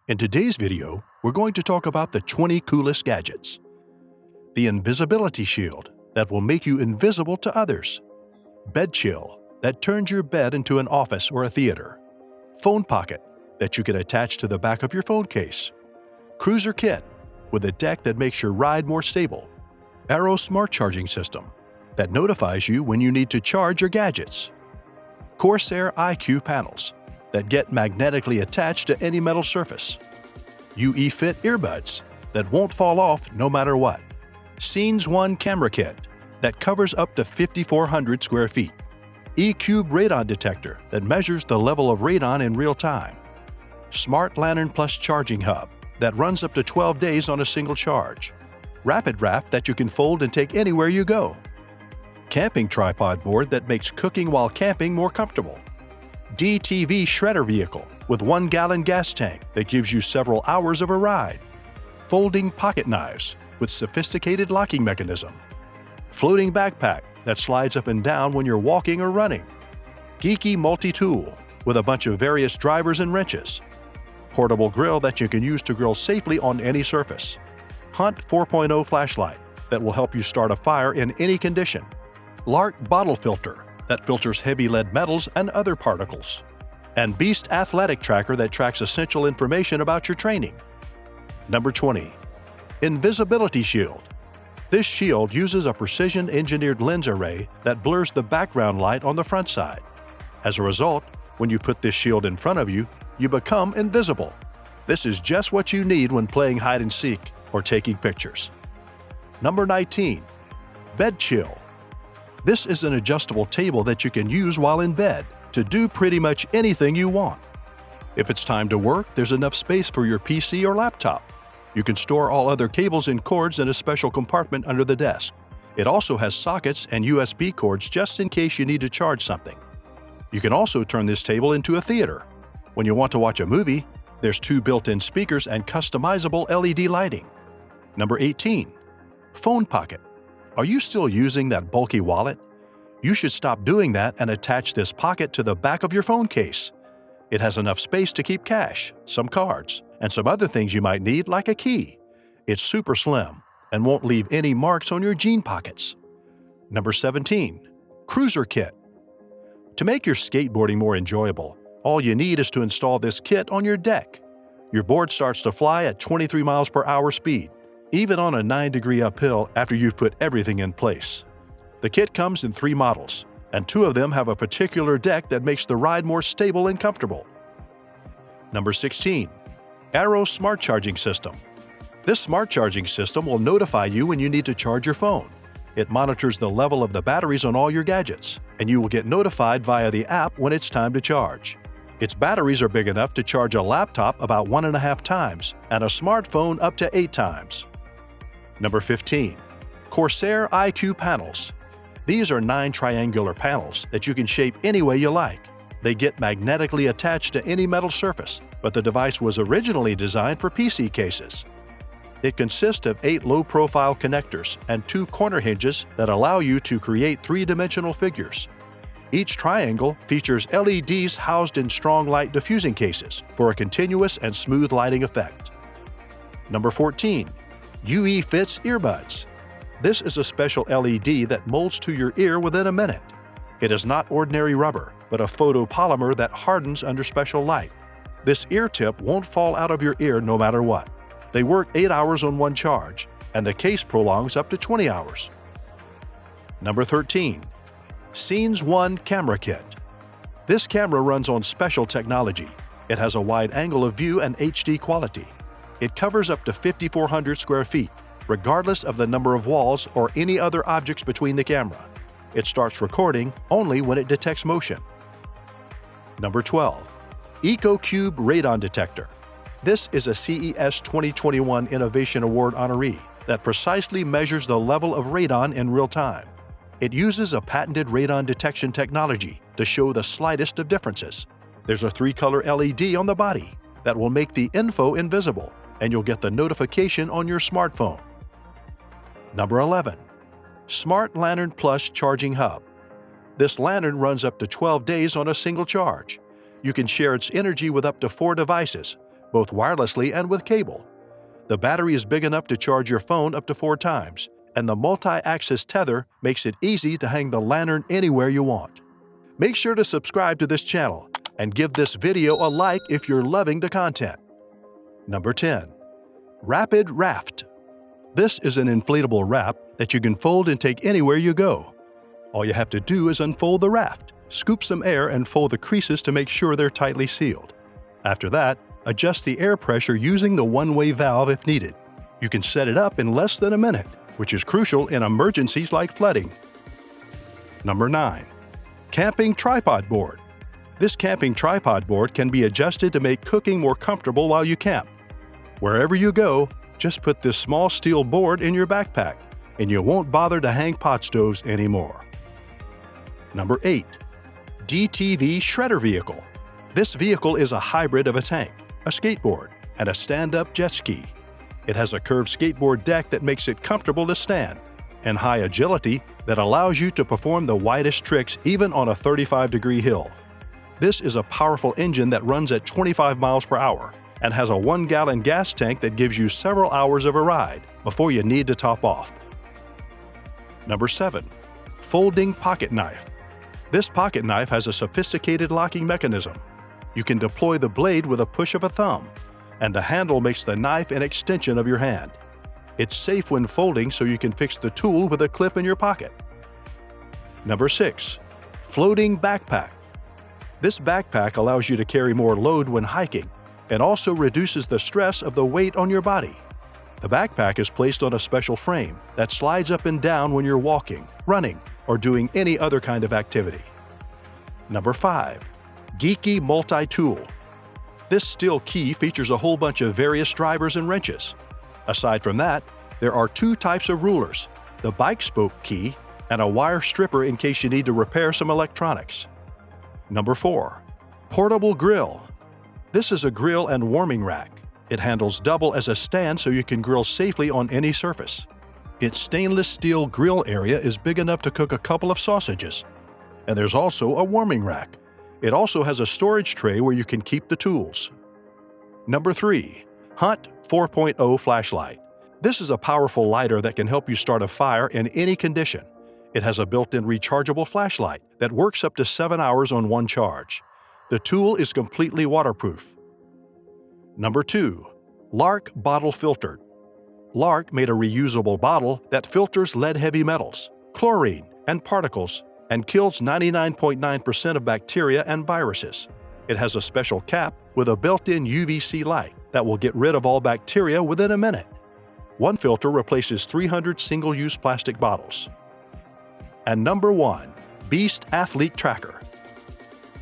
In today's video, we're going to talk about the 20 coolest gadgets. The Invisibility Shield that will make you invisible to others. Bedchill that turns your bed into an office or a theater. Phone Pocket that you can attach to the back of your phone case. Cruiser Kit with a deck that makes your ride more stable. Arroe Smart Charging System that notifies you when you need to charge your gadgets. Corsair iCUE panels that get magnetically attached to any metal surface. UE Fit Earbuds that won't fall off no matter what. Scenes 1 Camera Kit that covers up to 5,400 square feet. EcoQube Radon Detector that measures the level of radon in real time. Smart Lantern+Charging Hub that runs up to 12 days on a single charge. Rapid Raft that you can fold and take anywhere you go. Camping tripod board that makes cooking while camping more comfortable. DTV shredder vehicle with 1-gallon gas tank that gives you several hours of a ride. Folding pocket knives with sophisticated locking mechanism. Floating backpack that slides up and down when you're walking or running. Geekey Multi-Tool with a bunch of various drivers and wrenches. Portable grill that you can use to grill safely on any surface. Hunt 4.0 flashlight that will help you start a fire in any condition. LARQ bottle filter that filters heavy lead metals and other particles. And Beast athletic tracker that tracks essential information about your training. Number 20. Invisibility Shield. This shield uses a precision-engineered lens array that blurs the background light on the front side. As a result, when you put this shield in front of you, you become invisible. This is just what you need when playing hide-and-seek or taking pictures. Number 19. Bedchill. This is an adjustable table that you can use while in bed to do pretty much anything you want. If it's time to work, there's enough space for your PC or laptop. You can store all other cables and cords in a special compartment under the desk. It also has sockets and USB cords just in case you need to charge something. You can also turn this table into a theater. When you want to watch a movie, there's 2 built-in speakers and customizable LED lighting. Number 18. Phone Pocket. Are you still using that bulky wallet? You should stop doing that and attach this pocket to the back of your phone case. It has enough space to keep cash, some cards, and some other things you might need like a key. It's super slim and won't leave any marks on your jean pockets. Number 17. Cruiser Kit. To make your skateboarding more enjoyable, all you need is to install this kit on your deck. Your board starts to fly at 23 miles per hour speed, even on a 9-degree uphill after you've put everything in place. The kit comes in 3 models, and 2 of them have a particular deck that makes the ride more stable and comfortable. Number 16. Arroe Smart Charging System. This smart charging system will notify you when you need to charge your phone. It monitors the level of the batteries on all your gadgets, and you will get notified via the app when it's time to charge. Its batteries are big enough to charge a laptop about 1.5 times and a smartphone up to 8 times. Number 15. Corsair iCUE panels. These are 9 triangular panels that you can shape any way you like. They get magnetically attached to any metal surface, but the device was originally designed for PC cases. It consists of 8 low-profile connectors and 2 corner hinges that allow you to create 3-dimensional figures. Each triangle features LEDs housed in strong light diffusing cases for a continuous and smooth lighting effect. Number 14. UE Fits Earbuds. This is a special LED that molds to your ear within a minute. It is not ordinary rubber, but a photopolymer that hardens under special light. This ear tip won't fall out of your ear no matter what. They work 8 hours on one charge, and the case prolongs up to 20 hours. Number 13. Scenes 1 Camera Kit. This camera runs on special technology. It has a wide angle of view and HD quality. It covers up to 5,400 square feet, regardless of the number of walls or any other objects between the camera. It starts recording only when it detects motion. Number 12. EcoQube Radon Detector. This is a CES 2021 Innovation Award honoree that precisely measures the level of radon in real time. It uses a patented radon detection technology to show the slightest of differences. There's a 3-color LED on the body that will make the info invisible, and you'll get the notification on your smartphone. Number 11. Smart Lantern+Charging Hub. This lantern runs up to 12 days on a single charge. You can share its energy with up to 4 devices, both wirelessly and with cable. The battery is big enough to charge your phone up to 4 times, and the multi-axis tether makes it easy to hang the lantern anywhere you want. Make sure to subscribe to this channel and give this video a like if you're loving the content. Number 10. Rapid Raft. This is an inflatable raft that you can fold and take anywhere you go. All you have to do is unfold the raft, scoop some air and fold the creases to make sure they're tightly sealed. After that, adjust the air pressure using the one-way valve if needed. You can set it up in less than a minute, which is crucial in emergencies like flooding. Number 9. Camping Tripod Board. This camping tripod board can be adjusted to make cooking more comfortable while you camp. Wherever you go, just put this small steel board in your backpack, and you won't bother to hang pot stoves anymore. Number 8. DTV Shredder Vehicle. This vehicle is a hybrid of a tank, a skateboard, and a stand-up jet ski. It has a curved skateboard deck that makes it comfortable to stand, and high agility that allows you to perform the widest tricks even on a 35-degree hill. This is a powerful engine that runs at 25 miles per hour and has a 1-gallon gas tank that gives you several hours of a ride before you need to top off. Number 7. Folding Pocket Knife. This pocket knife has a sophisticated locking mechanism. You can deploy the blade with a push of a thumb, and the handle makes the knife an extension of your hand. It's safe when folding, so you can fix the tool with a clip in your pocket. Number 6. Floating Backpack. This backpack allows you to carry more load when hiking and also reduces the stress of the weight on your body. The backpack is placed on a special frame that slides up and down when you're walking, running, or doing any other kind of activity. Number 5. Geekey Multi-Tool. This steel key features a whole bunch of various drivers and wrenches. Aside from that, there are 2 types of rulers, the bike spoke key and a wire stripper in case you need to repair some electronics. Number 4. Portable Grill. This is a grill and warming rack. It handles double as a stand so you can grill safely on any surface. Its stainless steel grill area is big enough to cook a couple of sausages. And there's also a warming rack. It also has a storage tray where you can keep the tools. Number 3. Hunt 4.0 Flashlight. This is a powerful lighter that can help you start a fire in any condition. It has a built-in rechargeable flashlight that works up to 7 hours on one charge. The tool is completely waterproof. Number 2. LARQ Bottle Filtered. LARQ made a reusable bottle that filters lead-heavy metals, chlorine, and particles and kills 99.9% of bacteria and viruses. It has a special cap with a built-in UVC light that will get rid of all bacteria within a minute. One filter replaces 300 single-use plastic bottles. And number 1. Beast Athlete Tracker.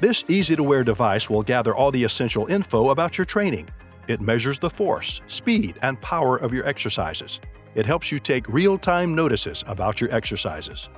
This easy-to-wear device will gather all the essential info about your training. It measures the force, speed, and power of your exercises. It helps you take real-time notices about your exercises.